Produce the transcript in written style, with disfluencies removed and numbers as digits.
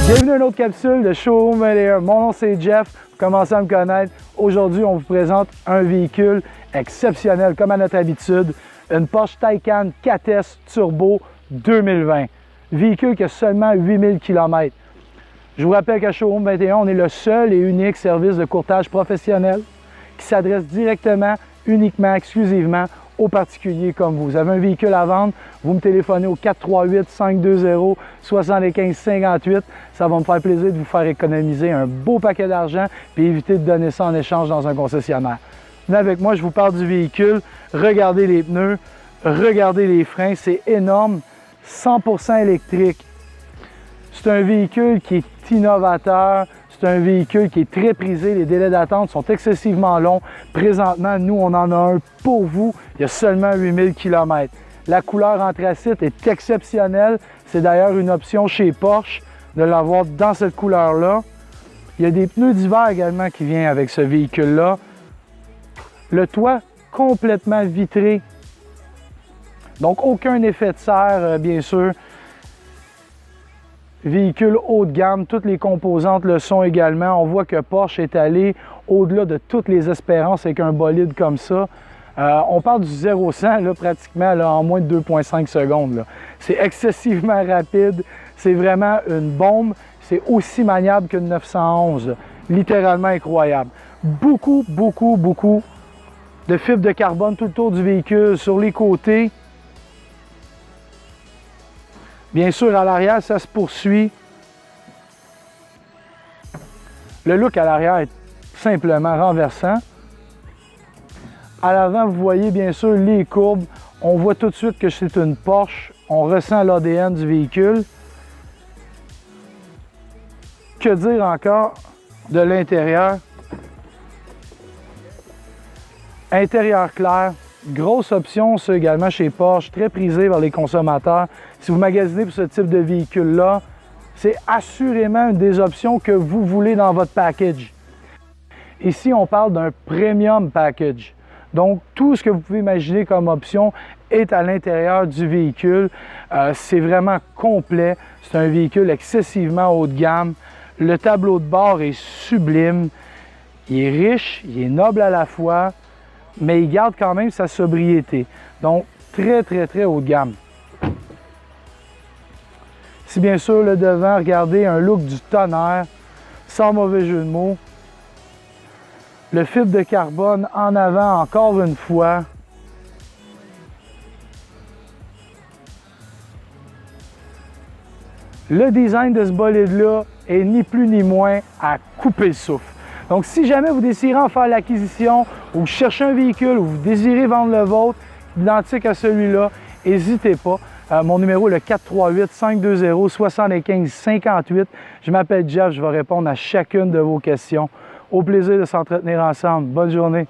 Bienvenue à une autre capsule de Showroom 21. Mon nom c'est Jeff, vous commencez à me connaître. Aujourd'hui, on vous présente un véhicule exceptionnel comme à notre habitude, une Porsche Taycan 4S Turbo 2020. Véhicule qui a seulement 8000 km. Je vous rappelle qu'à Showroom 21, on est le seul et unique service de courtage professionnel qui s'adresse directement, uniquement, exclusivement aux particuliers comme vous. Vous avez un véhicule à vendre, vous me téléphonez au 438-520-7558. Ça va me faire plaisir de vous faire économiser un beau paquet d'argent et éviter de donner ça en échange dans un concessionnaire. Venez avec moi, je vous parle du véhicule. Regardez les pneus, regardez les freins, c'est énorme, 100% électrique. C'est un véhicule qui est innovateur. C'est un véhicule qui est très prisé. Les délais d'attente sont excessivement longs. Présentement, nous, on en a un pour vous. Il y a seulement 8000 km. La couleur anthracite est exceptionnelle. C'est d'ailleurs une option chez Porsche de l'avoir dans cette couleur-là. Il y a des pneus d'hiver également qui viennent avec ce véhicule-là. Le toit complètement vitré. Donc, aucun effet de serre, bien sûr. Véhicule haut de gamme, toutes les composantes le sont également. On voit que Porsche est allé au-delà de toutes les espérances avec un bolide comme ça. On parle du 0-100 là, pratiquement là, en moins de 2,5 secondes. C'est excessivement rapide, c'est vraiment une bombe. C'est aussi maniable qu'une 911, littéralement incroyable. Beaucoup de fibres de carbone tout autour du véhicule, sur les côtés. Bien sûr, à l'arrière, ça se poursuit. Le look à l'arrière est simplement renversant. À l'avant, vous voyez bien sûr les courbes. On voit tout de suite que c'est une Porsche. On ressent l'ADN du véhicule. Que dire encore de l'intérieur? Intérieur clair. Grosse option, ça également chez Porsche, très prisé par les consommateurs. Si vous magasinez pour ce type de véhicule-là, c'est assurément une des options que vous voulez dans votre package. Ici, on parle d'un premium package. Donc, tout ce que vous pouvez imaginer comme option est à l'intérieur du véhicule. C'est vraiment complet. C'est un véhicule excessivement haut de gamme. Le tableau de bord est sublime. Il est riche, il est noble à la fois, mais il garde quand même sa sobriété. Donc, très haut de gamme. Si bien sûr, le devant, regardez, un look du tonnerre, sans mauvais jeu de mots. Le fibre de carbone en avant, encore une fois. Le design de ce bolide-là est ni plus ni moins à couper le souffle. Donc, si jamais vous désirez en faire l'acquisition ou vous cherchez un véhicule ou vous désirez vendre le vôtre, identique à celui-là, n'hésitez pas. Mon numéro est le 438-520-7558. Je m'appelle Jeff, je vais répondre à chacune de vos questions. Au plaisir de s'entretenir ensemble. Bonne journée.